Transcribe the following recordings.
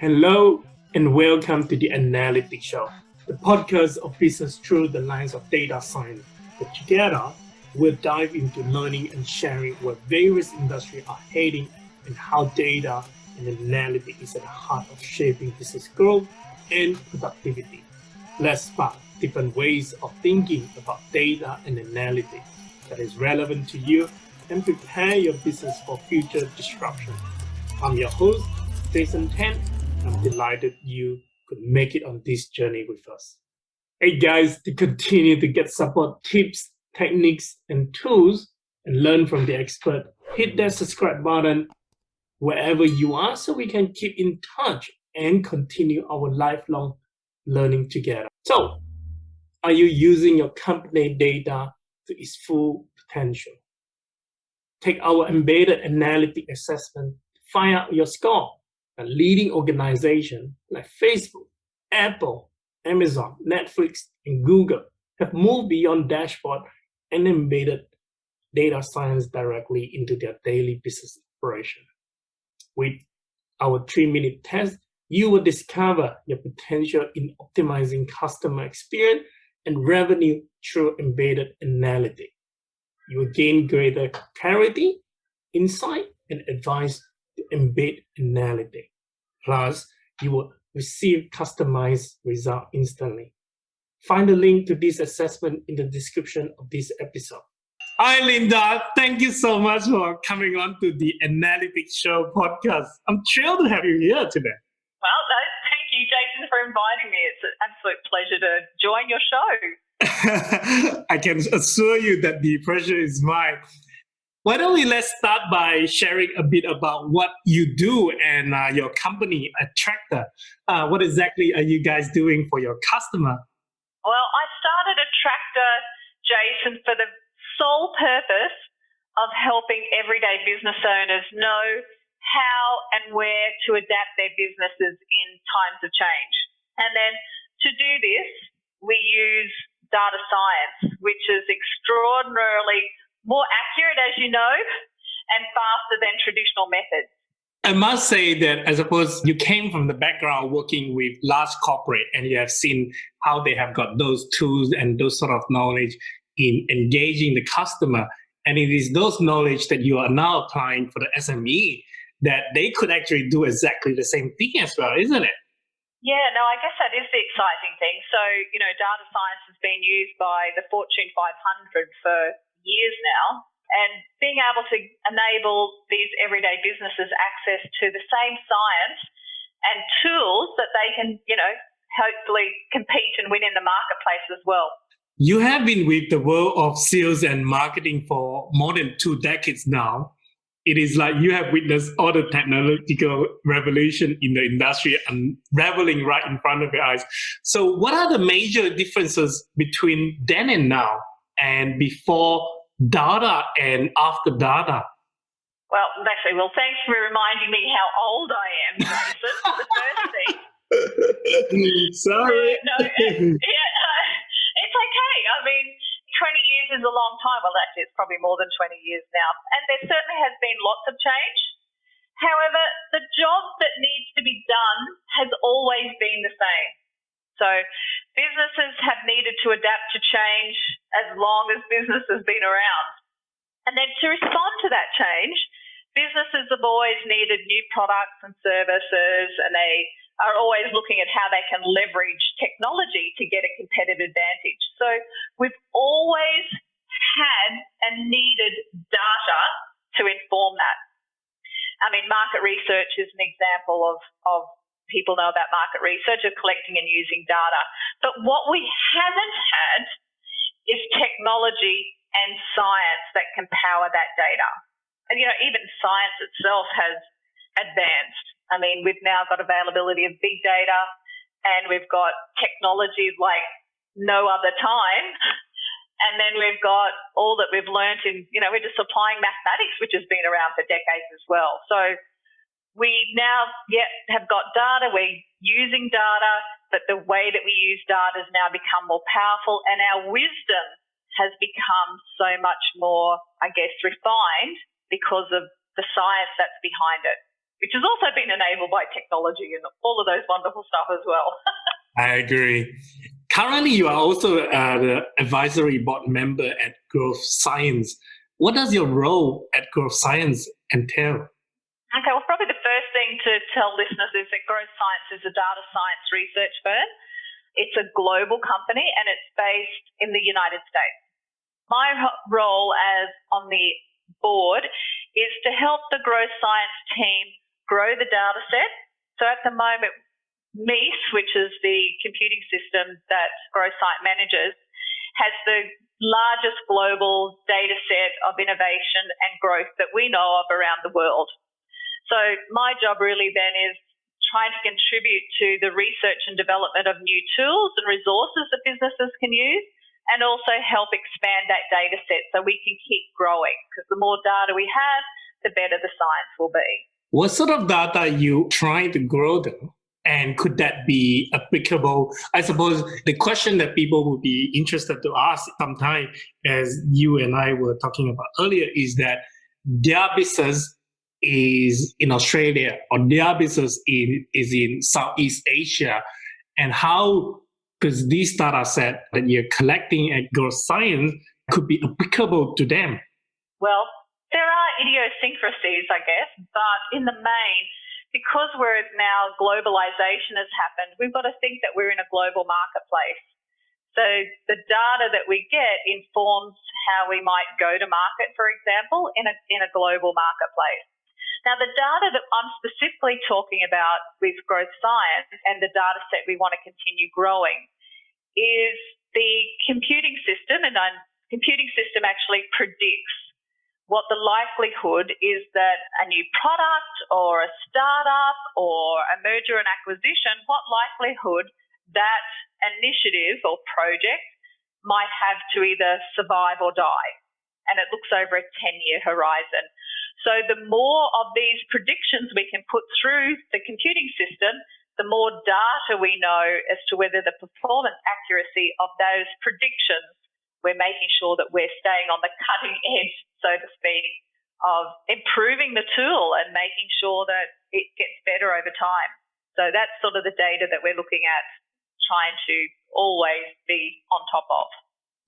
Hello and welcome to the Analytics Show, the podcast of business through the lens of data science. But together, we'll dive into learning and sharing where various industries are heading and how data and analytics is at the heart of shaping business growth and productivity. Let's spark different ways of thinking about data and analytics that is relevant to you and prepare your business for future disruption. I'm your host, Jason Tan. I'm delighted you could make it on this journey with us. Hey guys, to continue to get support tips, techniques, and tools and learn from the expert, hit that subscribe button wherever you are so we can keep in touch and continue our lifelong learning together. So, are you using your company data to its full potential? Take our embedded analytic assessment to find out your score. A leading organization like Facebook, Apple, Amazon, Netflix, and Google have moved beyond dashboard and embedded data science directly into their daily business operation. With our 3-minute test, you will discover your potential in optimizing customer experience and revenue through embedded analytics. You will gain greater clarity, insight, and advice to embed analytics. Plus, you will receive customized results instantly. Find the link to this assessment in the description of this episode. Hi, Linda. Thank you so much for coming on to the Analytics Show podcast. I'm thrilled to have you here today. Well, no, thank you, Jason, for inviting me. It's an absolute pleasure to join your show. I can assure you that the pleasure is mine. Why don't let's start by sharing a bit about what you do and your company, Attractor. What exactly are you guys doing for your customer? Well, I started Attractor, Jason, for the sole purpose of helping everyday business owners know how and where to adapt their businesses in times of change. And then to do this, we use data science, which is extraordinarily more accurate, as you know, and faster than traditional methods. I must say that I suppose you came from the background working with large corporate and you have seen how they have got those tools and those sort of knowledge in engaging the customer. And it is those knowledge that you are now applying for the SME that they could actually do exactly the same thing as well, isn't it? Yeah, no, I guess that is the exciting thing. So, data science has been used by the Fortune 500 for years now, and being able to enable these everyday businesses access to the same science and tools that they can, hopefully compete and win in the marketplace as well. You have been with the world of sales and marketing for more than 2 decades now. It is like you have witnessed all the technological revolution in the industry unraveling right in front of your eyes. So what are the major differences between then and now and before data and after data? Well, actually, thanks for reminding me how old I am, Jason, for the first thing. Sorry. No, it's okay. I mean, 20 years is a long time. Well, actually, it's probably more than 20 years now. And there certainly has been lots of change. However, the job that needs to be done has always been the same. So businesses have needed to adapt to change as long as business has been around. And then to respond to that change, businesses have always needed new products and services, and they are always looking at how they can leverage technology to get a competitive advantage. So we've always had and needed data to inform that. I mean, market research is an example of people know about market research, of collecting and using data. But what we haven't had is technology and science that can power that data. And, even science itself has advanced. I mean, we've now got availability of big data and we've got technologies like no other time. And then we've got all that we've learnt in, we're just applying mathematics, which has been around for decades as well. So we now have got data, we're using data, but the way that we use data has now become more powerful, and our wisdom has become so much more, refined because of the science that's behind it. which has also been enabled by technology and all of those wonderful stuff as well. I agree. Currently, you are also the advisory board member at Growth Science. What does your role at Growth Science entail? Okay, well, probably the first thing to tell listeners is that Growth Science is a data science research firm. It's a global company and it's based in the United States. My role as on the board is to help the Growth Science team grow the data set. So at the moment, MEIS, which is the computing system that Growth Science manages, has the largest global data set of innovation and growth that we know of around the world. So my job really then is trying to contribute to the research and development of new tools and resources that businesses can use, and also help expand that data set so we can keep growing, because the more data we have, the better the science will be. What sort of data are you trying to grow them? And could that be applicable? I suppose the question that people would be interested to ask sometime, as you and I were talking about earlier, is that their business is in Australia or their business is in Southeast Asia, and how, because this data set that you're collecting at Growth Science could be applicable to them. Well, there are idiosyncrasies, I guess, but in the main, because now globalization has happened, we've got to think that we're in a global marketplace. So the data that we get informs how we might go to market, for example, in a global marketplace. Now, the data that I'm specifically talking about with Growth Science and the data set we want to continue growing is the computing system, and the computing system actually predicts what the likelihood is that a new product or a startup or a merger and acquisition, what likelihood that initiative or project might have to either survive or die. And it looks over a 10-year horizon. So the more of these predictions we can put through the computing system, the more data we know as to whether the performance accuracy of those predictions, we're making sure that we're staying on the cutting edge, so to speak, of improving the tool and making sure that it gets better over time. So that's sort of the data that we're looking at, trying to always be on top of.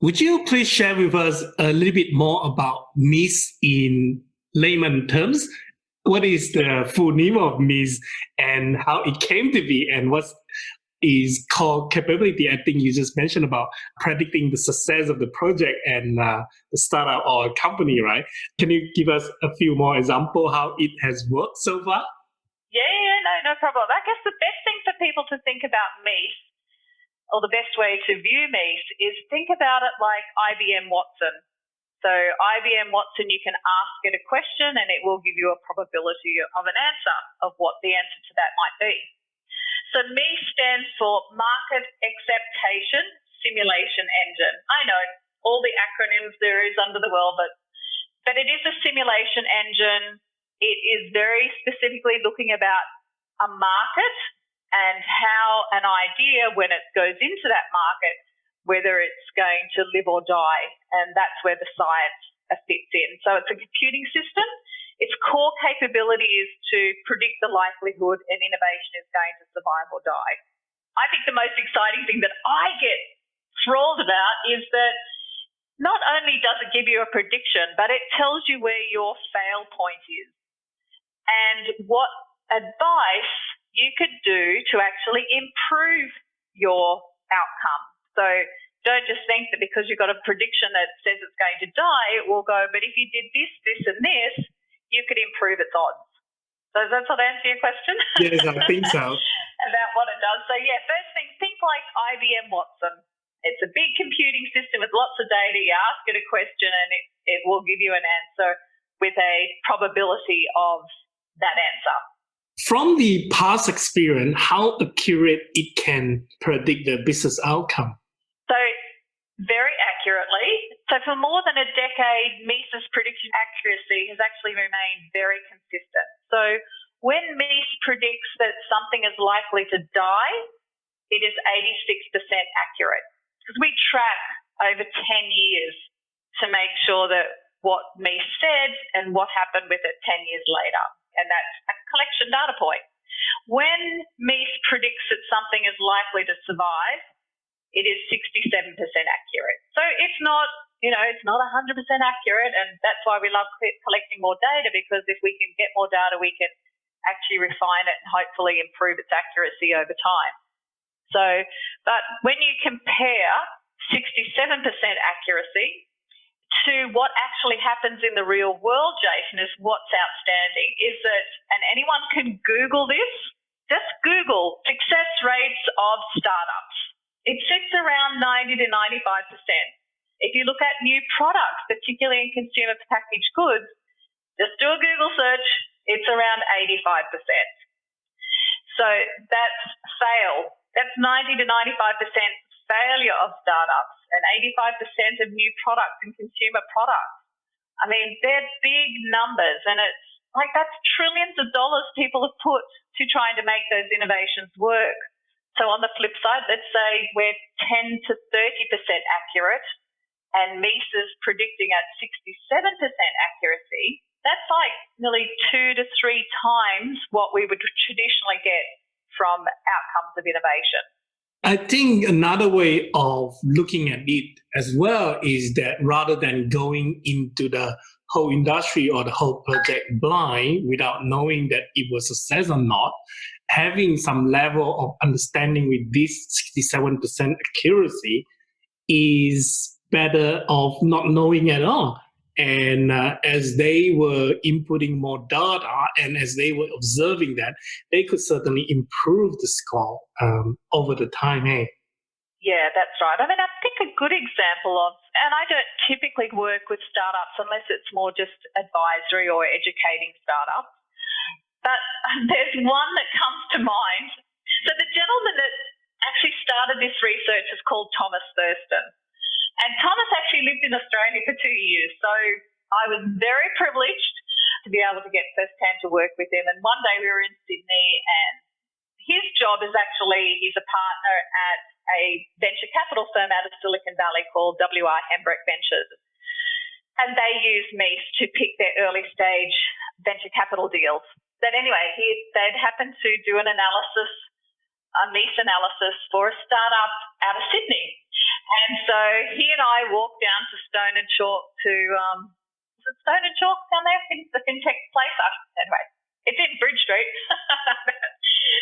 Would you please share with us a little bit more about MEIS in layman terms? What is the full name of MEIS and how it came to be, and what is called capability? I think you just mentioned about predicting the success of the project and the startup or company, right? Can you give us a few more examples how it has worked so far? Yeah, no problem. I guess the best thing for people to think about MEIS, or the best way to view MEIS, is think about it like IBM Watson. So IBM Watson, you can ask it a question and it will give you a probability of an answer, of what the answer to that might be. So MEIS stands for Market Acceptation Simulation Engine. I know all the acronyms there is under the world, but it is a simulation engine. It is very specifically looking about a market and how an idea, when it goes into that market, whether it's going to live or die, and that's where the science fits in. So it's a computing system. Its core capability is to predict the likelihood an innovation is going to survive or die. I think the most exciting thing that I get thrilled about is that not only does it give you a prediction, but it tells you where your fail point is and what advice you could do to actually improve your outcome. So don't just think that because you've got a prediction that says it's going to die, it will go, but if you did this, this, and this, you could improve its odds. So does that sort of answer your question? Yes, I think so. About what it does. So yeah, first thing, think like IBM Watson. It's a big computing system with lots of data. You ask it a question and it will give you an answer with a probability of that answer. From the past experience, how accurate it can predict the business outcome? So very accurately. So for more than a decade, MEIS's prediction accuracy has actually remained very consistent. So when MEIS predicts that something is likely to die, it is 86% accurate. Because we track over 10 years to make sure that what MEIS said and what happened with it 10 years later. And that's collection data point. When Meese predicts that something is likely to survive, it is 67% accurate. So it's not, it's not 100% accurate, and that's why we love collecting more data, because if we can get more data, we can actually refine it and hopefully improve its accuracy over time. So, but when you compare 67% accuracy to what actually happens in the real world, Jason, is what's outstanding is that, and anyone can Google this, just Google success rates of startups. It sits around 90 to 95%. If you look at new products, particularly in consumer packaged goods, just do a Google search, it's around 85%. So that's fail. That's 90 to 95% failure of startups and 85% of new products and consumer products. I mean, they're big numbers, and it's like that's trillions of dollars people have put to trying to make those innovations work. So on the flip side, let's say we're 10 to 30% accurate and Meese is predicting at 67% accuracy. That's like nearly 2 to 3 times what we would traditionally get from outcomes of innovation. I think another way of looking at it as well is that rather than going into the whole industry or the whole project blind without knowing that it was a success or not, having some level of understanding with this 67% accuracy is better of not knowing at all. And as they were inputting more data and as they were observing that, they could certainly improve the score over the time. Yeah, that's right. I mean, I think a good example of, and I don't typically work with startups unless it's more just advisory or educating startups, but there's one that comes to mind. So the gentleman that actually started this research is called Thomas Thurston. And Thomas actually lived in Australia for 2 years. So I was very privileged to be able to get firsthand to work with him. And one day we were in Sydney, and his job is actually, he's a partner at a venture capital firm out of Silicon Valley called W.R. Hembrecht Ventures. And they use Meese to pick their early stage venture capital deals. But anyway, they'd happened to do an analysis, a Meese analysis for a startup out of Sydney. And so he and I walked down to Stone and Chalk to, is it Stone and Chalk down there? The fintech place? Anyway, it's in Bridge Street.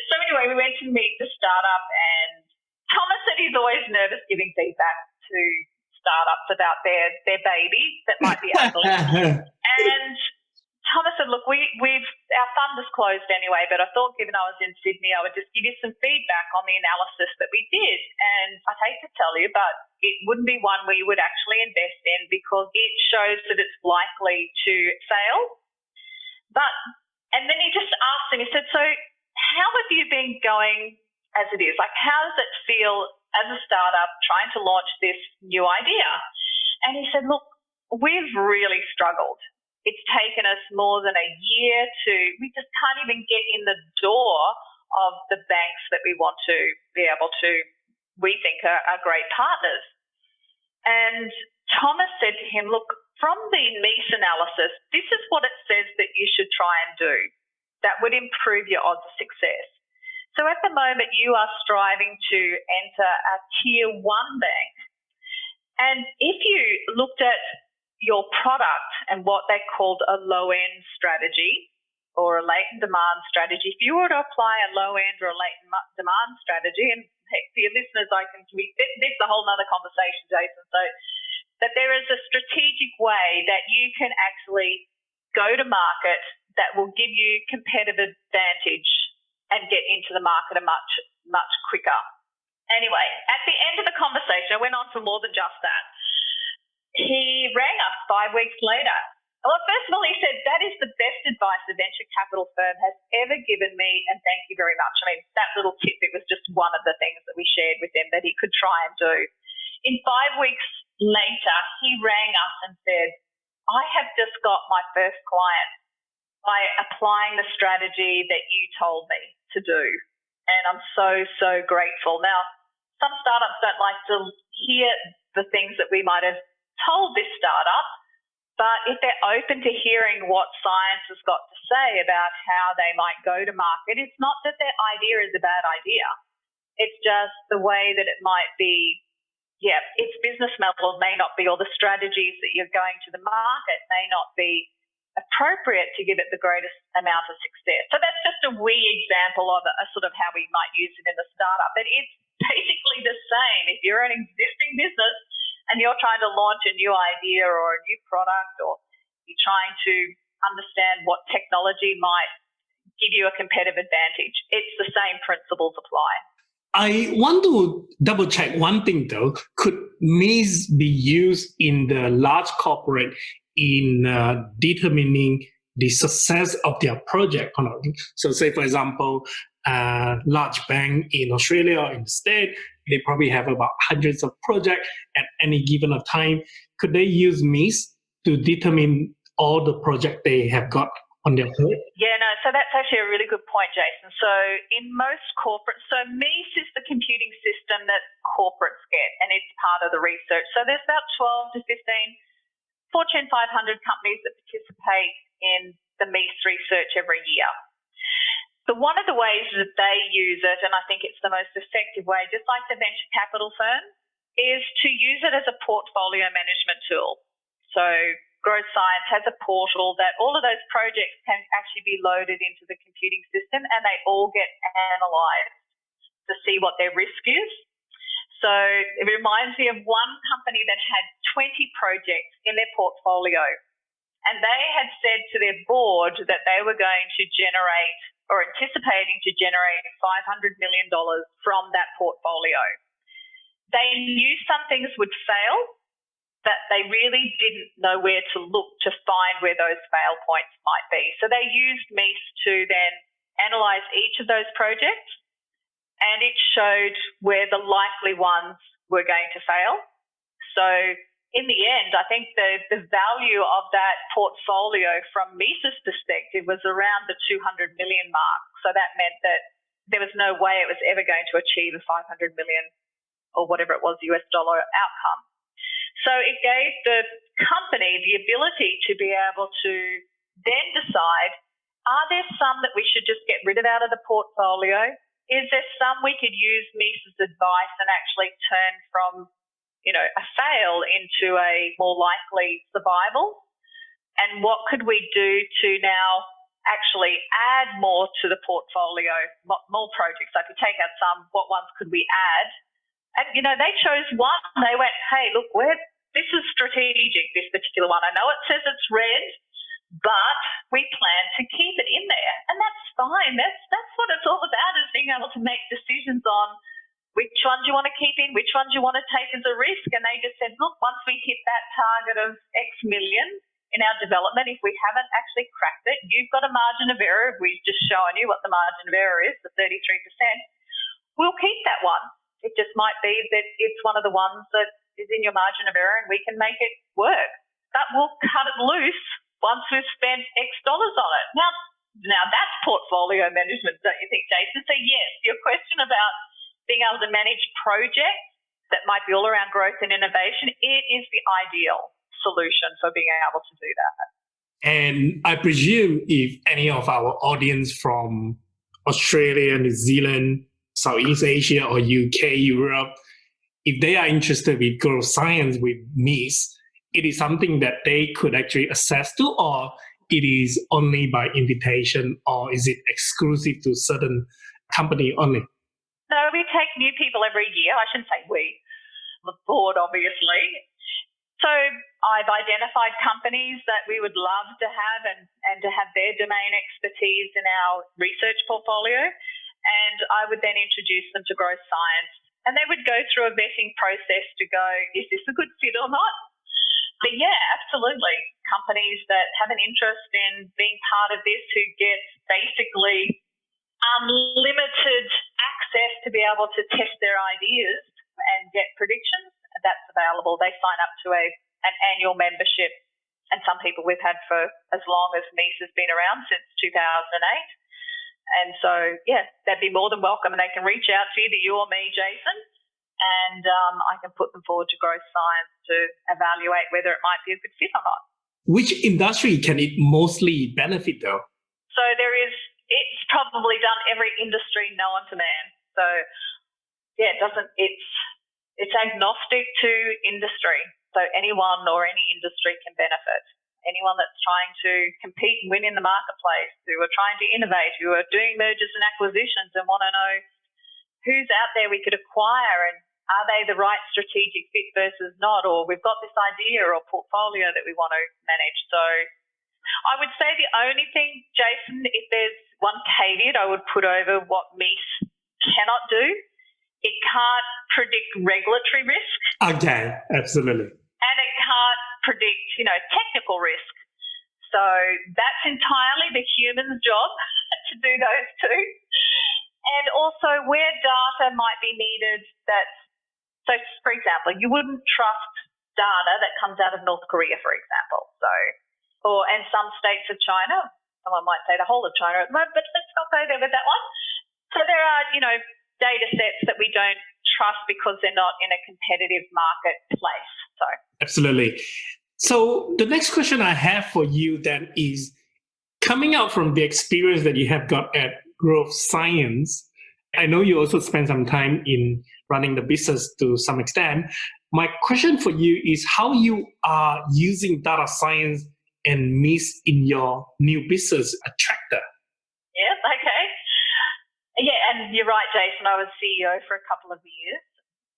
So anyway, we went to meet the startup, and Thomas said he's always nervous giving feedback to startups about their baby that might be ugly. And Thomas said, look, our fund is closed anyway, but I thought given I was in Sydney, I would just give you some feedback on the analysis that we did. And I'd hate to tell you, but it wouldn't be one we would actually invest in because it shows that it's likely to fail. And then he just asked him, he said, so how have you been going as it is? Like, how does it feel as a startup trying to launch this new idea? And he said, look, we've really struggled. It's taken us more than a year we just can't even get in the door of the banks that we want to be able to, we think are great partners. And Thomas said to him, look, from the Meese analysis, this is what it says that you should try and do. That would improve your odds of success. So at the moment, you are striving to enter a tier 1 bank. And if you looked at your product and what they called a low-end strategy or a latent demand strategy, if you were to apply a low-end or a latent demand strategy, and heck, for your listeners, this is a whole other conversation, Jason, so that there is a strategic way that you can actually go to market that will give you competitive advantage and get into the market much, much quicker. Anyway, at the end of the conversation, I went on for more than just that. He rang us 5 weeks later. Well, first of all, he said, that is the best advice a venture capital firm has ever given me, and thank you very much. I mean, that little tip, it was just one of the things that we shared with him that he could try and do. In 5 weeks later, he rang us and said, I have just got my first client by applying the strategy that you told me to do. And I'm so, so grateful. Now, some startups don't like to hear the things that we might have told this startup, But if they're open to hearing what science has got to say about how they might go to market, it's not that their idea is a bad idea. It's just the way that it might be, its business model may not be, or the strategies that you're going to the market may not be appropriate to give it the greatest amount of success. So that's just a wee example of a sort of how we might use it in a startup. But it's basically the same. If you're an existing business and you're trying to launch a new idea or a new product, or you're trying to understand what technology might give you a competitive advantage, it's the same principles apply. I want to double check one thing though. Could MEES be used in the large corporate in determining the success of their project? So say, for example, a large bank in Australia or in the States, they probably have about hundreds of projects at any given time. Could they use MEES to determine all the projects they have got on their plate? Yeah, no, so that's actually a really good point, Jason. So in most corporates, so MEES is the computing system that corporates get, and it's part of the research. So there's about 12 to 15 Fortune 500 companies that participate in the MEES research every year. So one of the ways that they use it, and I think it's the most effective way, just like the venture capital firm, is to use it as a portfolio management tool. So Growth Science has a portal that all of those projects can actually be loaded into the computing system, and they all get analysed to see what their risk is. So it reminds me of one company that had 20 projects in their portfolio, and they had said to their board that they were going to generate, or anticipating to generate, $500 million from that portfolio. They knew some things would fail, but they really didn't know where to look to find where those fail points might be. So they used MEES to then analyse each of those projects, and it showed where the likely ones were going to fail. So in the end, I think the value of that portfolio from MEES's perspective was around the 200 million mark. So that meant that there was no way it was ever going to achieve a 500 million or whatever it was US dollar outcome. So it gave the company the ability to be able to then decide, are there some that we should just get rid of out of the portfolio? Is there some we could use MEES's advice and actually turn from, a fail into a more likely survival? And what could we do to now actually add more to the portfolio, more projects? So if you take out some, what ones could we add? And, they chose one. They went, hey, look, this is strategic, this particular one. I know it says it's red, but we plan to keep it in there. And that's fine. That's what it's all about, is being able to make decisions on which ones you want to keep in, which ones you want to take as a risk. And they just said, look, once we hit that target of X million in our development, if we haven't actually cracked it, you've got a margin of error. We've just shown you what the margin of error is, the 33%. We'll keep that one. It just might be that it's one of the ones that is in your margin of error and we can make it work. But we'll cut it loose once we've spent X dollars on it. Now that's portfolio management, don't you think, Jason? So yes, your question about being able to manage projects that might be all around growth and innovation, it is the ideal solution for being able to do that. And I presume if any of our audience from Australia, New Zealand, Southeast Asia, or UK, Europe, if they are interested with growth science with MEES, it is something that they could actually access to, or it is only by invitation, or is it exclusive to certain company only? No, we take new people every year. I shouldn't say we, the board, obviously. So I've identified companies that we would love to have and to have their domain expertise in our research portfolio. And I would then introduce them to growth science. And they would go through a vetting process to go, is this a good fit or not? But yeah, absolutely. Companies that have an interest in being part of this, who get basically unlimited access to be able to test their ideas and get predictions, that's available. They sign up to an annual membership, and some people we've had for as long as MEES has been around, since 2008. And so, yeah, they'd be more than welcome, and they can reach out to either you or me, Jason, and I can put them forward to growth science to evaluate whether it might be a good fit or not. Which industry can it mostly benefit though? So it's probably done every industry known to man. So yeah, it's agnostic to industry. So anyone or any industry can benefit. Anyone that's trying to compete and win in the marketplace, who are trying to innovate, who are doing mergers and acquisitions and want to know who's out there we could acquire and are they the right strategic fit versus not, or we've got this idea or portfolio that we want to manage. So I would say the only thing, Jason, if there's one caveat I would put over what Meese cannot do, it can't predict regulatory risk. Okay, absolutely. And it can't predict, technical risk. So that's entirely the human's job to do those two. And also where data might be needed so for example, you wouldn't trust data that comes out of North Korea, for example. And some states of China, someone might say the whole of China at the moment, but let's not go there with that one. So there are, data sets that we don't trust because they're not in a competitive marketplace. So absolutely. So the next question I have for you then is, coming out from the experience that you have got at Growth Science, I know you also spent some time in running the business to some extent. My question for you is how you are using data science and Meese in your new business, Attractor. Yeah, okay. Yeah, and you're right, Jason. I was CEO for a couple of years.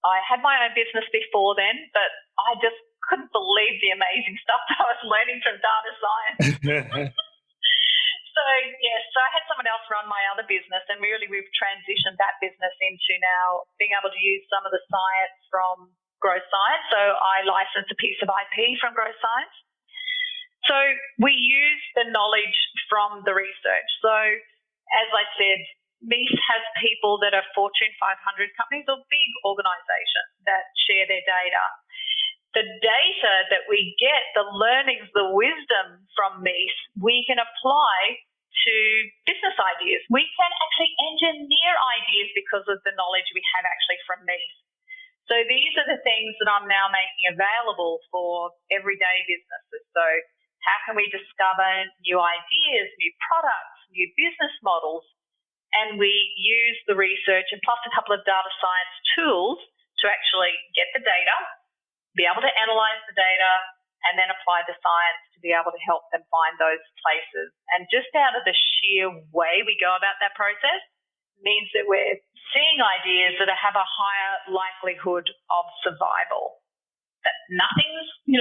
I had my own business before then, but I just couldn't believe the amazing stuff that I was learning from data science. So I had someone else run my other business, and really we've transitioned that business into now being able to use some of the science from Growth Science. So I licensed a piece of IP from Growth Science. So we use the knowledge from the research. So as I said, Meese has people that are Fortune 500 companies or big organisations that share their data. The data that we get, the learnings, the wisdom from Meese, we can apply to business ideas. We can actually engineer ideas because of the knowledge we have actually from Meese. So these are the things that I'm now making available for everyday businesses. So how can we discover new ideas, new products, new business models? And we use the research and plus a couple of data science tools to actually get the data, be able to analyze the data, and then apply the science to be able to help them find those places. And just out of the sheer way we go about that process means that we're seeing ideas that have a higher likelihood of survival. That nothing's, 100%.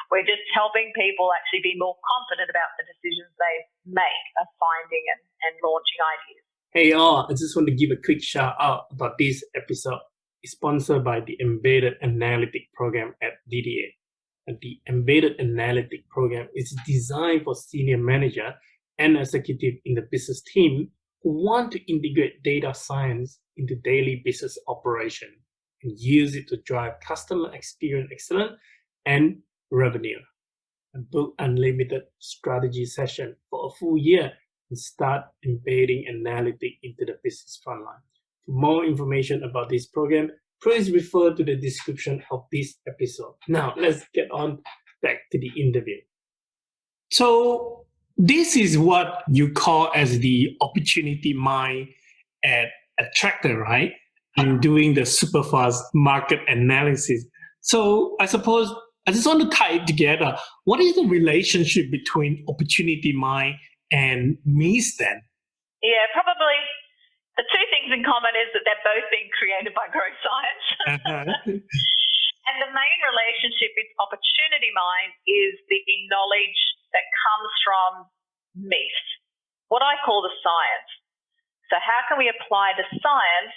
We're just helping people actually be more confident about the decisions they make of finding and launching ideas. Hey all, I just want to give a quick shout out about this episode. It's sponsored by the Embedded Analytic Program at DDA. And the Embedded Analytic Program is designed for senior manager and executive in the business team who want to integrate data science into daily business operation and use it to drive customer experience excellence and revenue. And book unlimited strategy session for a full year and start embedding analytics into the business frontline. For more information about this program, please refer to the description of this episode. Now, let's get on back to the interview. So, this is what you call as the opportunity mind at Attractor, right? And doing the super fast market analysis. So, I suppose I just want to tie it together. What is the relationship between opportunity mind and Meese then? Yeah, probably the two things in common is that they're both being created by Growth Science. And the main relationship with opportunity mind is the knowledge that comes from Meese, what I call the science. So how can we apply the science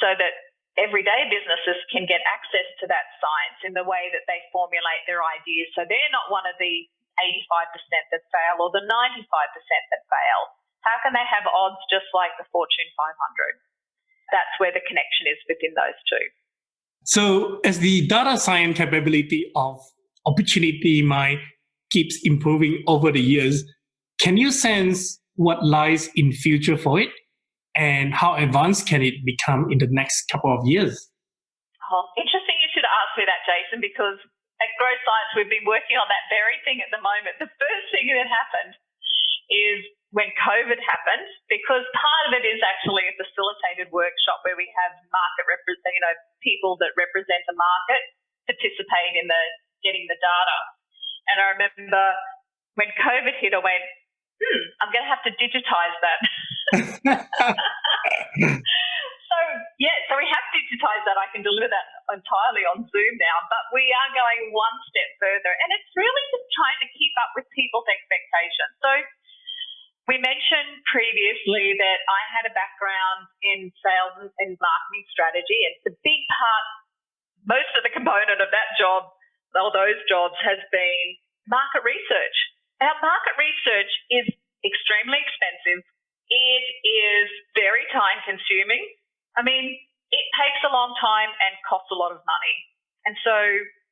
so that everyday businesses can get access to that science in the way that they formulate their ideas, so they're not one of the 85% that fail or the 95% that fail? How can they have odds just like the Fortune 500? That's where the connection is within those two. So as the data science capability of opportunity mind keeps improving over the years, can you sense what lies in future for it? And how advanced can it become in the next couple of years? Oh, interesting you should ask me that, Jason, because at Growth Science, we've been working on that very thing at the moment. The first thing that happened is when COVID happened, because part of it is actually a facilitated workshop where we have people that represent a market participate in the getting the data. And I remember when COVID hit, I went, I'm going to have to digitize that. So we have digitized that. I can deliver that entirely on Zoom now, but we are going one step further, and it's really just trying to keep up with people's expectations. So we mentioned previously that I had a background in sales and marketing strategy, and the big part, most of the component of that job, or those jobs, has been market research. Our market research is extremely expensive. It is very time consuming. I mean, it takes a long time and costs a lot of money. And so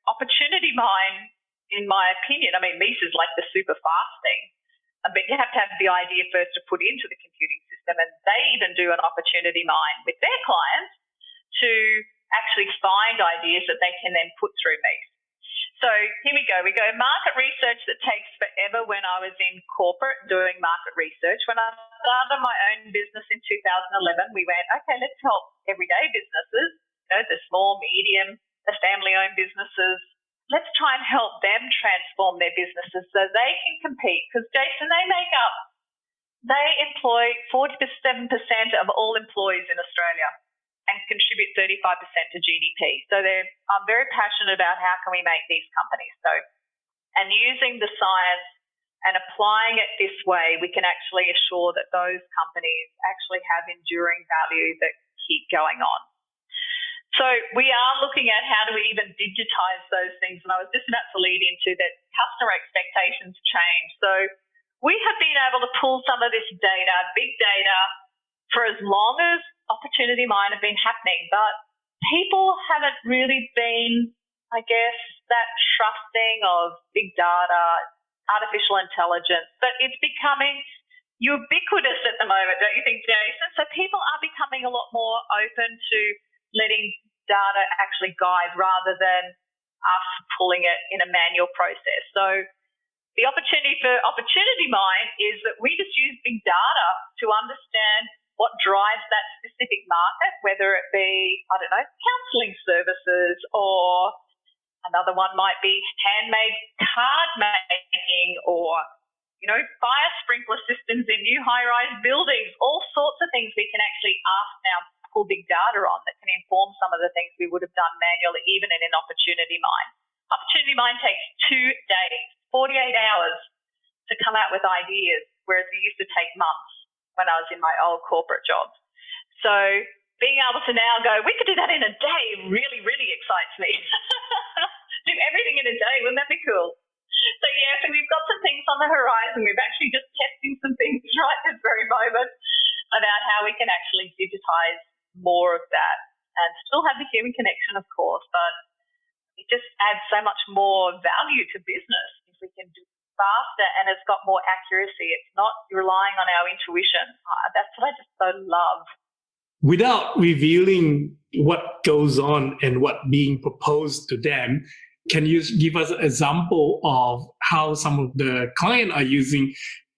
opportunity mine, in my opinion, I mean, Mises is like the super fast thing, but you have to have the idea first to put into the computing system, and they even do an opportunity mine with their clients to actually find ideas that they can then put through Mises. So here we go. We go market research that takes forever when I was in corporate doing market research. When I started my own business in 2011, we went, okay, let's help everyday businesses, the small, medium, the family-owned businesses. Let's try and help them transform their businesses so they can compete. Because, Jason, they employ 47% of all employees in Australia and contribute 35% to GDP. So I'm very passionate about how can we make these companies. And using the science and applying it this way, we can actually assure that those companies actually have enduring value that keep going on. So we are looking at how do we even digitize those things. And I was just about to lead into that customer expectations change. So we have been able to pull some of this data, big data, for as long as opportunity mine have been happening, but people haven't really been, I guess, that trusting of big data, artificial intelligence, but it's becoming ubiquitous at the moment, don't you think, Jason? So people are becoming a lot more open to letting data actually guide rather than us pulling it in a manual process. So the opportunity for opportunity mine is that we just use big data to understand what drives that specific market, whether it be, counselling services, or another one might be handmade card making, or, fire sprinkler systems in new high-rise buildings, all sorts of things we can actually ask now, pull big data on that can inform some of the things we would have done manually, even in an opportunity mine. Opportunity mine takes 2 days, 48 hours to come out with ideas, whereas it used to take months when I was in my old corporate job. So being able to now go, we could do that in a day, really, really excites me. Do everything in a day, wouldn't that be cool? So we've got some things on the horizon. We're actually just testing some things right this very moment about how we can actually digitize more of that and still have the human connection, of course, but it just adds so much more value to business if we can do faster and it's got more accuracy. It's not relying on our intuition. That's what I just so love. Without revealing what goes on and what being proposed to them, can you give us an example of how some of the clients are using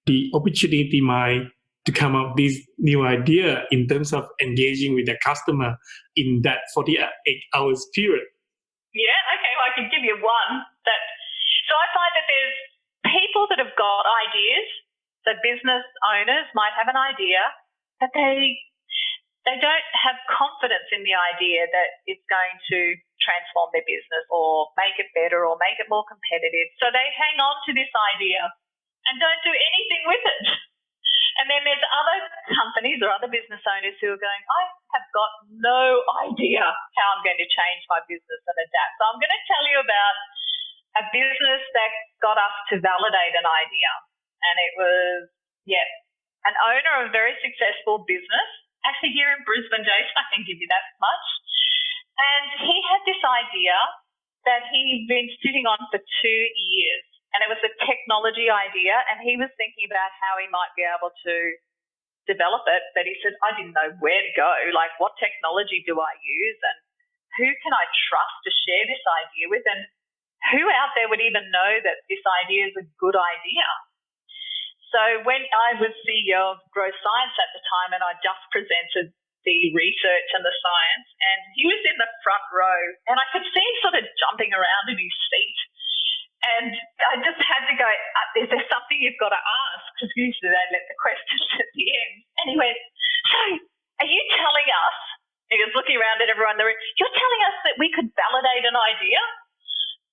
the opportunity mind to come up with this new idea in terms of engaging with the customer in that 48 hours period? Yeah, okay, well, I can give you one. So I find that there's people that have got ideas, so business owners might have an idea, but they don't have confidence in the idea that it's going to transform their business or make it better or make it more competitive. So they hang on to this idea and don't do anything with it. And then there's other companies or other business owners who are going, I have got no idea how I'm going to change my business and adapt. So I'm going to tell you about a business that got us to validate an idea. And it was, an owner of a very successful business, actually here in Brisbane, Jason, I can give you that much. And he had this idea that he'd been sitting on for 2 years. And it was a technology idea, and he was thinking about how he might be able to develop it. But he said, I didn't know where to go. Like, what technology do I use? And who can I trust to share this idea with? And who out there would even know that this idea is a good idea? So when I was CEO of Growth Science at the time, and I just presented the research and the science, and he was in the front row, and I could see him sort of jumping around in his seat. And I just had to go, is there something you've got to ask? Because usually they let the questions at the end. And he went, so are you telling us, he was looking around at everyone in the room, you're telling us that we could validate an idea?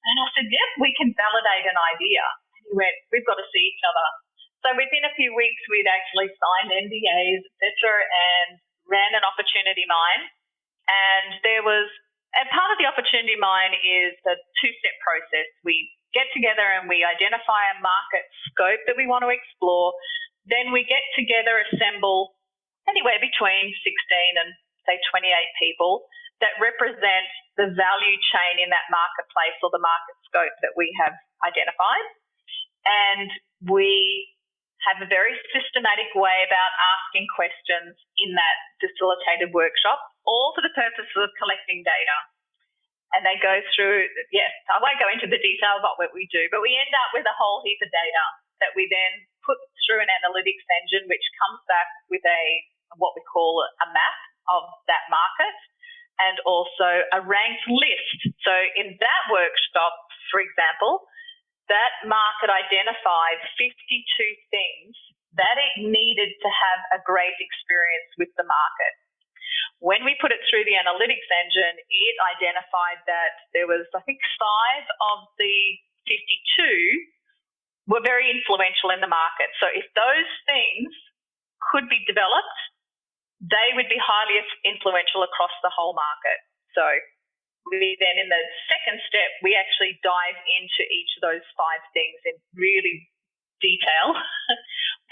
And I said, yep, we can validate an idea. And he went, we've got to see each other. So within a few weeks, we'd actually signed NDAs, et cetera, and ran an opportunity mine. And part of the opportunity mine is a two-step process. We get together and we identify a market scope that we want to explore. Then we get together, assemble anywhere between 16 and, say, 28 people that represent the value chain in that marketplace or the market scope that we have identified. And we have a very systematic way about asking questions in that facilitated workshop, all for the purpose of collecting data. And they go through, yes, I won't go into the details of what we do, but we end up with a whole heap of data that we then put through an analytics engine, which comes back with what we call a map of that market and also a ranked list. So in that workshop, for example, that market identified 52 things that it needed to have a great experience with the market. When we put it through the analytics engine, it identified that there was, I think, 5 of the 52 were very influential in the market. So if those things could be developed, they would be highly influential across the whole market. So we then, in the second step, we actually dive into each of those 5 things in really detail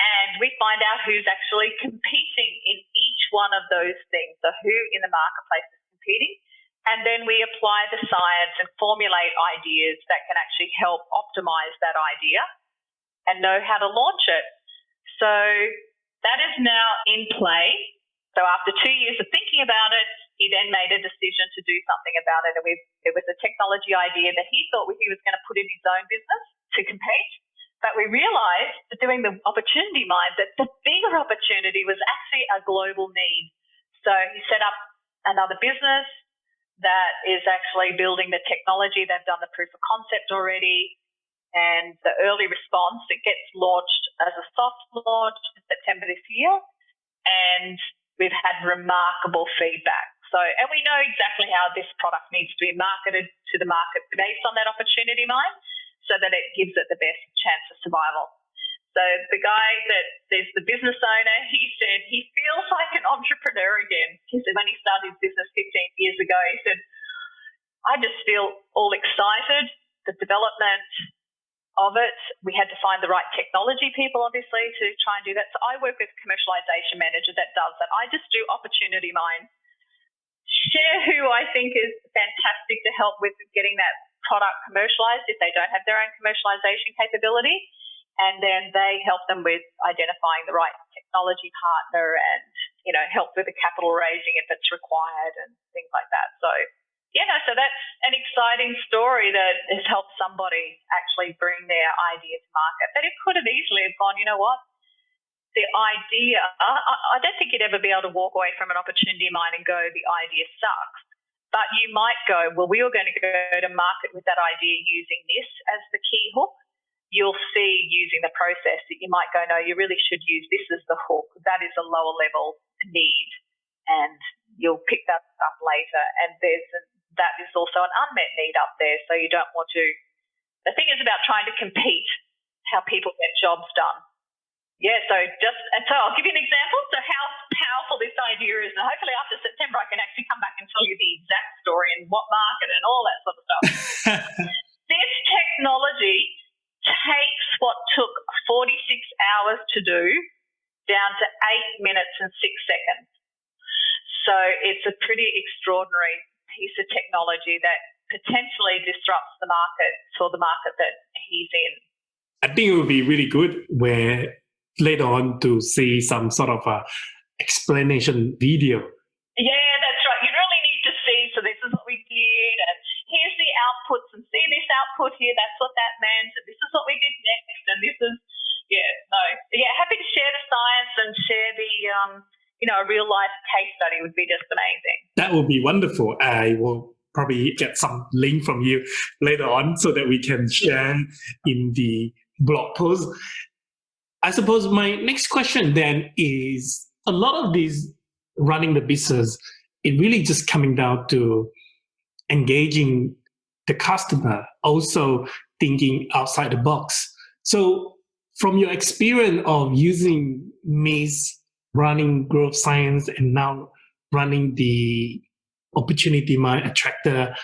and we find out who's actually competing in each one of those things. So who in the marketplace is competing, and then we apply the science and formulate ideas that can actually help optimize that idea and know how to launch it. So that is now in play. So after 2 years of thinking about it, he then made a decision to do something about it. And it was a technology idea that he thought he was going to put in his own business to compete. But we realised that doing the opportunity mine, that the bigger opportunity was actually a global need. So he set up another business that is actually building the technology. They've done the proof of concept already. And the early response, it gets launched as a soft launch in September this year. And we've had remarkable feedback. So, and we know exactly how this product needs to be marketed to the market based on that opportunity mine so that it gives it the best chance of survival. So the guy that is the business owner, he said he feels like an entrepreneur again. He said when he started his business 15 years ago, he said, I just feel all excited, the development of it. We had to find the right technology people, obviously, to try and do that. So I work with a commercialization manager that does that. I just do opportunity mine. Share who I think is fantastic to help with getting that product commercialized if they don't have their own commercialization capability. And then they help them with identifying the right technology partner and, help with the capital raising if it's required and things like that. So, so that's an exciting story that has helped somebody actually bring their idea to market. But it could have easily have gone, you know what? The idea, I don't think you'd ever be able to walk away from an opportunity mine and go, the idea sucks. But you might go, well, we were going to go to market with that idea using this as the key hook. You'll see using the process that you might go, no, you really should use this as the hook. That is a lower level need, and you'll pick that up later. And that is also an unmet need up there. So you don't want to. The thing is about trying to compete how people get jobs done. Yeah, so I'll give you an example. So how powerful this idea is, and hopefully after September I can actually come back and tell you the exact story and what market and all that sort of stuff. This technology takes what took 46 hours to do down to 8 minutes and 6 seconds. So it's a pretty extraordinary piece of technology that potentially disrupts the market for the market that he's in. I think it would be really good where later on to see some sort of a explanation video. Yeah, that's right. You really need to see, so this is what we did, and here's the outputs, and see this output here. That's what that meant. And this is what we did next. And this is, happy to share the science and share the, a real life case study would be just amazing. That would be wonderful. I will probably get some link from you later on so that we can share in the blog post. I suppose my next question then is, a lot of these running the business, it really just coming down to engaging the customer, also thinking outside the box. So from your experience of using Miss running growth science and now running the opportunity mind Attractor,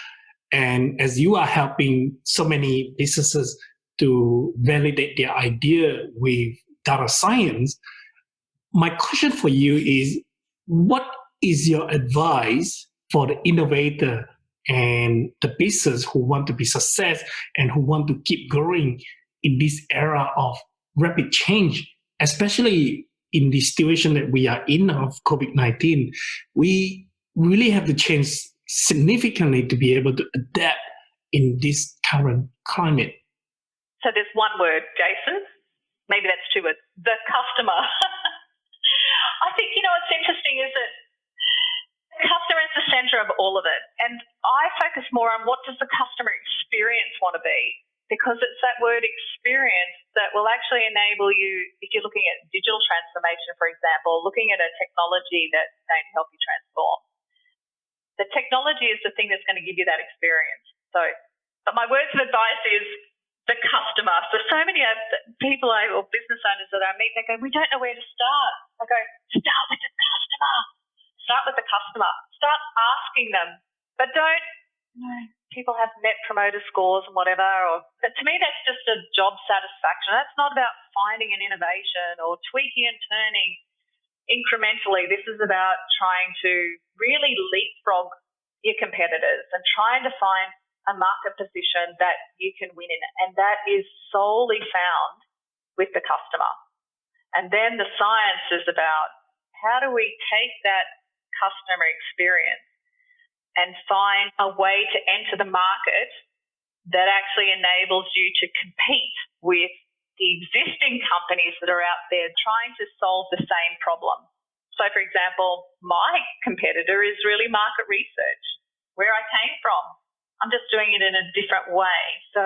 and as you are helping so many businesses to validate their idea with data science, my question for you is, what is your advice for the innovator and the business who want to be success and who want to keep growing in this era of rapid change, especially in the situation that we are in of COVID-19? We really have to change significantly to be able to adapt in this current climate. So there's one word, Jason. Maybe that's two words. The customer. I think, what's interesting is that the customer is the center of all of it. And I focus more on what does the customer experience want to be, because it's that word experience that will actually enable you, if you're looking at digital transformation, for example, looking at a technology that's going to help you transform. The technology is the thing that's going to give you that experience. But my words of advice is the customer. So many people or business owners that I meet, they go, we don't know where to start. I go, start with the customer. Start with the customer. Start asking them. But don't, people have net promoter scores and whatever. But to me, that's just a job satisfaction. That's not about finding an innovation or tweaking and turning incrementally. This is about trying to really leapfrog your competitors and trying to find a market position that you can win in. And that is solely found with the customer. And then the science is about how do we take that customer experience and find a way to enter the market that actually enables you to compete with the existing companies that are out there trying to solve the same problem. So, for example, my competitor is really market research, where I came from. I'm just doing it in a different way. So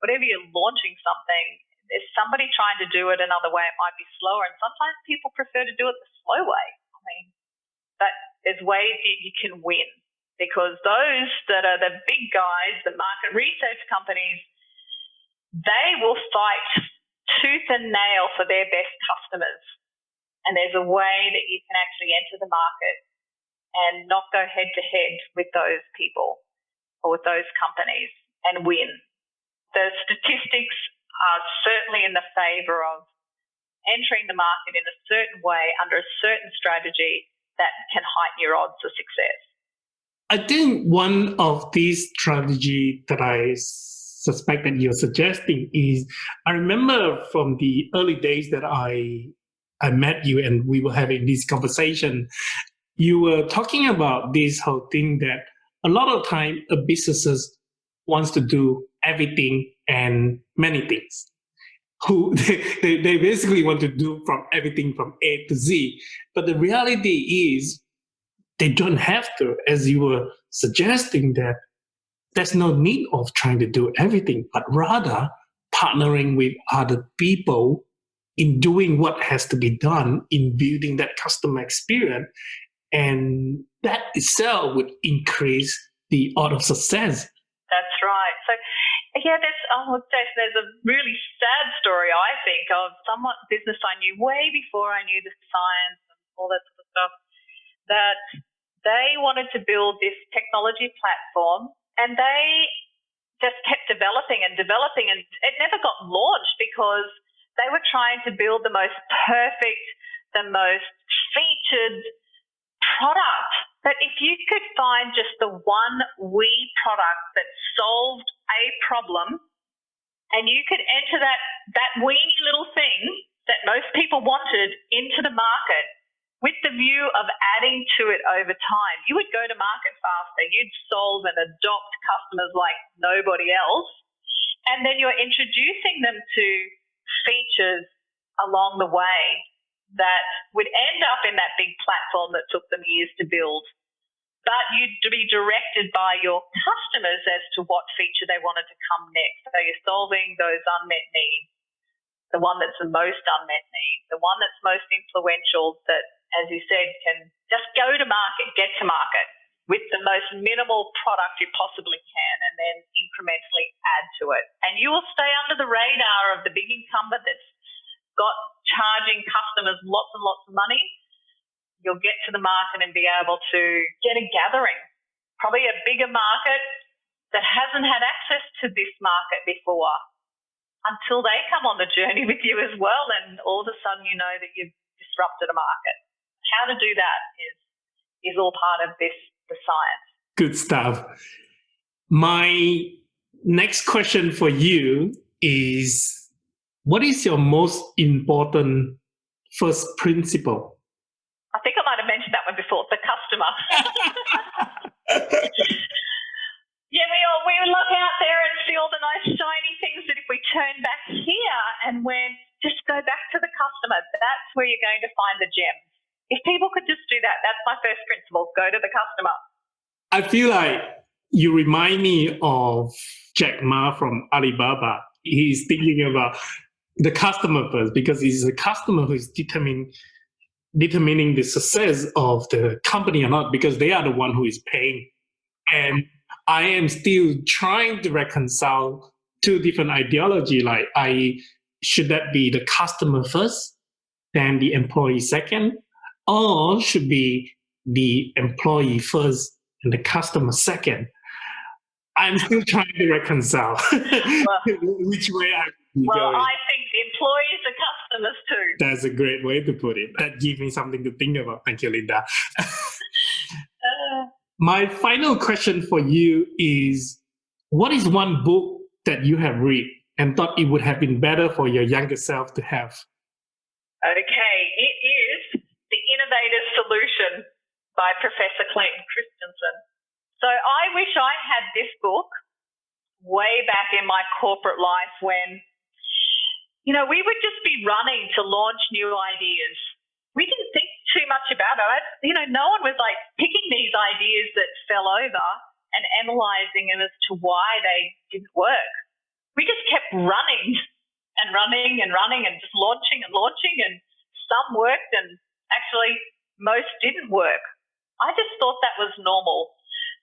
whatever you're launching something, there's somebody trying to do it another way. It might be slower, and sometimes people prefer to do it the slow way. But there's ways that you can win, because those that are the big guys, the market research companies, they will fight tooth and nail for their best customers. And there's a way that you can actually enter the market and not go head to head with those people or with those companies and win. The statistics are certainly in the favour of entering the market in a certain way under a certain strategy that can heighten your odds of success. I think one of these strategy that I suspect that you're suggesting is, I remember from the early days that I met you and we were having this conversation, you were talking about this whole thing that a lot of time a businesses wants to do everything and many things. They basically want to do from everything from A to Z. But the reality is they don't have to, as you were suggesting, that there's no need of trying to do everything, but rather partnering with other people in doing what has to be done in building that customer experience. And that itself would increase the odds of success. That's right. So, Jason, there's a really sad story, I think, of someone business I knew way before I knew the science and all that sort of stuff, that they wanted to build this technology platform, and they just kept developing, and it never got launched because they were trying to build the most perfect, the most featured product. But if you could find just the one wee product that solved a problem, and you could enter that weeny little thing that most people wanted into the market with the view of adding to it over time, you would go to market faster. You'd solve and adopt customers like nobody else. And then you're introducing them to features along the way that would end up in that big platform that took them years to build. But you'd be directed by your customers as to what feature they wanted to come next. So you're solving those unmet needs, the one that's the most unmet need, the one that's most influential that, as you said, can just go to market, get to market with the most minimal product you possibly can and then incrementally add to it. And you will stay under the radar of the big incumbent that's got charging customers lots and lots of money. You'll get to the market and be able to get a gathering, probably a bigger market that hasn't had access to this market before until they come on the journey with you as well, and all of a sudden you know that you've disrupted a market. How to do that is all part of the science. Good stuff. My next question for you is, what is your most important first principle? I think I might have mentioned that one before, the customer. Yeah, we look out there and see all the nice shiny things, that if we turn back here and just go back to the customer, that's where you're going to find the gems. If people could just do that, that's my first principle, go to the customer. I feel like you remind me of Jack Ma from Alibaba. He's thinking about the customer first, because it's the customer who is determining the success of the company or not, because they are the one who is paying. And I am still trying to reconcile two different ideology. Like, should that be the customer first, then the employee second, or should be the employee first and the customer second? I'm still trying to reconcile which way I should be going. I think the employees are customers too. That's a great way to put it. That gives me something to think about. Thank you, Linda. My final question for you is, what is one book that you have read and thought it would have been better for your younger self to have? Okay, it is The Innovators Solution by Professor Clayton Christensen. So I wish I had this book way back in my corporate life when, we would just be running to launch new ideas. We didn't think too much about it. No one was like picking these ideas that fell over and analysing them as to why they didn't work. We just kept running and running and running and just launching, and some worked and actually most didn't work. I just thought that was normal.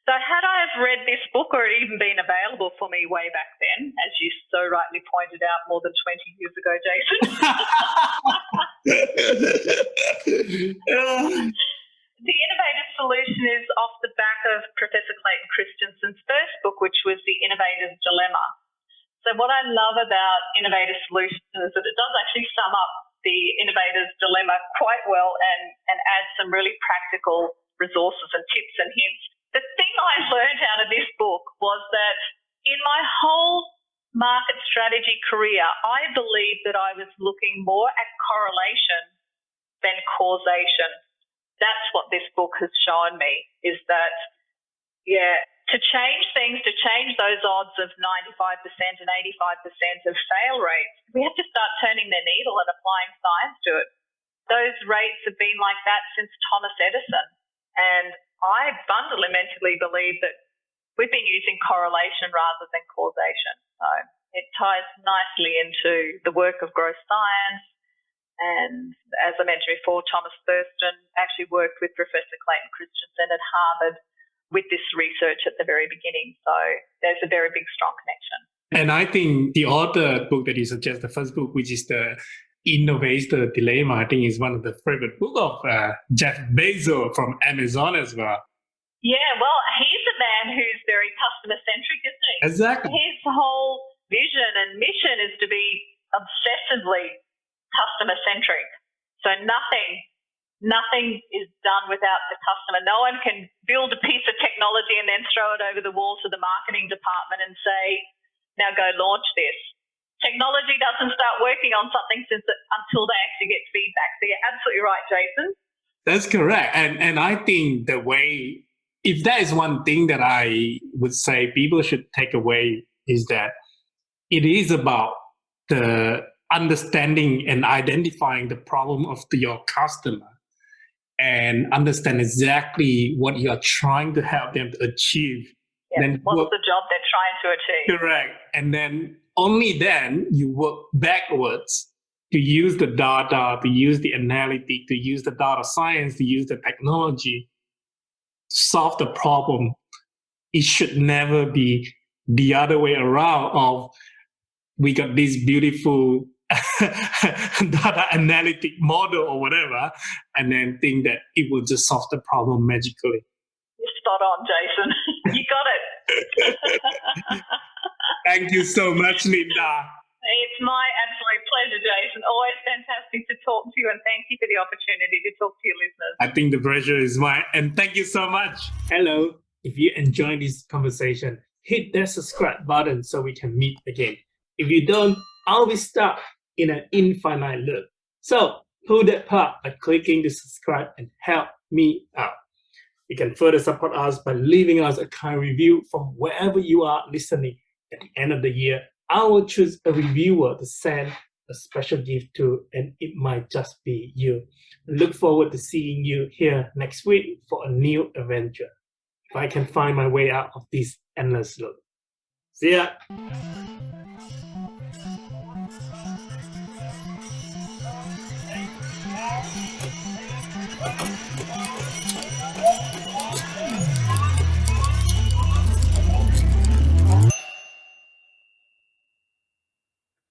So had I have read this book, or it even been available for me way back then, as you so rightly pointed out more than 20 years ago, Jason, The Innovative Solution is off the back of Professor Clayton Christensen's first book, which was The Innovator's Dilemma. So what I love about Innovative Solution is that it does actually sum up the innovator's dilemma quite well and add some really practical resources and tips and hints. The thing I learned out of this book was that in my whole market strategy career, I believed that I was looking more at correlation than causation. That's what this book has shown me, is that, to change things, to change those odds of 95% and 85% of fail rates, we have to start turning the needle and applying science to it. Those rates have been like that since Thomas Edison. And I fundamentally believe that we've been using correlation rather than causation. So it ties nicely into the work of growth science. And as I mentioned before, Thomas Thurston actually worked with Professor Clayton Christensen at Harvard with this research at the very beginning. So there's a very big, strong connection. And I think the other book that you suggest, the first book, which is the Innovator Dilemma, I think is one of the favorite book of Jeff Bezos from Amazon as well. Yeah, well, he's a man who's very customer-centric, isn't he? Exactly. His whole vision and mission is to be obsessively customer-centric. So nothing is done without the customer. No one can build a piece of technology and then throw it over the wall to the marketing department and say, now go launch this. Technology doesn't start working on something until they actually get feedback. So you're absolutely right, Jason. That's correct. And I think if that is one thing that I would say people should take away, is that it is about the understanding and identifying the problem of your customer and understand exactly what you are trying to help them to achieve. Yeah. Then what's the job they're trying to achieve? Correct. And then only then you work backwards to use the data, to use the analytic, to use the data science, to use the technology to solve the problem. It should never be the other way around of we got this beautiful data analytic model or whatever, and then think that it will just solve the problem magically. You're spot on, Jason. You got it. Thank you so much, Linda. It's my absolute pleasure, Jason. Always fantastic to talk to you, and thank you for the opportunity to talk to your listeners. I think the pleasure is mine, and thank you so much. Hello. If you enjoyed this conversation, hit that subscribe button so we can meet again. If you don't, I'll be stuck in an infinite loop. So pull that part by clicking the subscribe and help me out. You can further support us by leaving us a kind review from wherever you are listening. At the end of the year, I will choose a reviewer to send a special gift to, and it might just be you. Look forward to seeing you here next week for a new adventure. If I can find my way out of this endless loop. See ya.